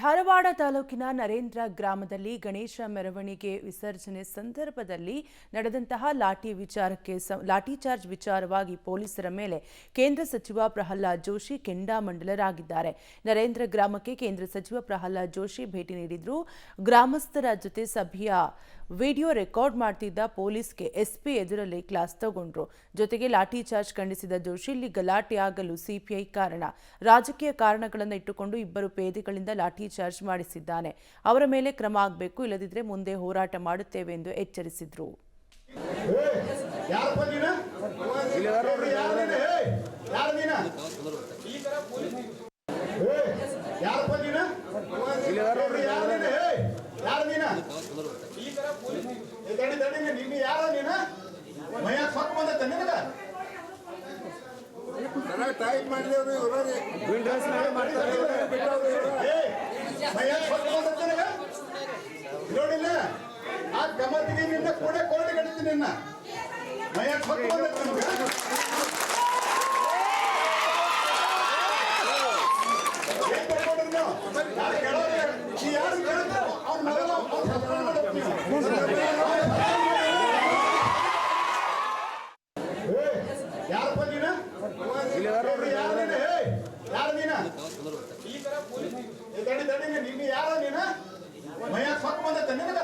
ಧಾರವಾಡ ತಾಲೂಕಿನ ನರೇಂದ್ರ ಗ್ರಾಮದಲ್ಲಿ ಗಣೇಶ ಮೆರವಣಿಗೆ ವಿಸರ್ಜನೆ ಸಂದರ್ಭದಲ್ಲಿ ನಡೆದಂತಹ ಲಾಠಿಚಾರ್ಜ್ ವಿಚಾರವಾಗಿ ಪೊಲೀಸರ ಮೇಲೆ ಕೇಂದ್ರ ಸಚಿವ ಪ್ರಹ್ಲಾದ್ ಜೋಶಿ ಕೆಂಡಾಮಂಡಲರಾಗಿದ್ದಾರೆ. ನರೇಂದ್ರ ಗ್ರಾಮಕ್ಕೆ ಕೇಂದ್ರ ಸಚಿವ ಪ್ರಹ್ಲಾದ್ ಜೋಶಿ ಭೇಟಿ ನೀಡಿದ್ರು. ಗ್ರಾಮಸ್ಥರ ಜೊತೆ ಸಭೆಯ ವಿಡಿಯೋ ರೆಕಾರ್ಡ್ ಮಾಡ್ತಿದ್ದ ಪೊಲೀಸ್ಗೆ ಎಸ್ಪಿ ಎದುರಲ್ಲೇ ಕ್ಲಾಸ್ ತಗೊಂಡ್ರು. ಜೊತೆಗೆ ಲಾಠಿಚಾರ್ಜ್ ಖಂಡಿಸಿದ ಜೋಶಿ, ಇಲ್ಲಿ ಗಲಾಟೆಯಾಗಲು ಸಿಪಿಐ ಕಾರಣ, ರಾಜಕೀಯ ಕಾರಣಗಳನ್ನು ಇಟ್ಟುಕೊಂಡು ಇಬ್ಬರು ಪೇದೆಗಳಿಂದ ಲಾಠಿಚಾರ್ಜ್ ಮಾಡಿಸಿದ್ದಾನೆ, ಅವರ ಮೇಲೆ ಕ್ರಮ ಆಗಬೇಕು, ಇಲ್ಲದಿದ್ದರೆ ಮುಂದೆ ಹೋರಾಟ ಮಾಡುತ್ತೇವೆ ಎಂದು ಎಚ್ಚರಿಸಿದ್ರು. ನೋಡಿಲ್ಲ ಆ ಗಮತಿಗೆ ನಿನ್ನ ಕೂಡ ಕೋಟಿ ಕಳಿಸ್ತೀನಿ ನಿನ್ನ ಮಯ ಯಾರಪ್ಪ ನೀನ ಯಾರು ನೀನ ನಿನ್ನ ಯಾರ ನೀನ ಮಯ ಸೊಕ್ಕ ಬಂದತ್ತೆ ನಿನಗ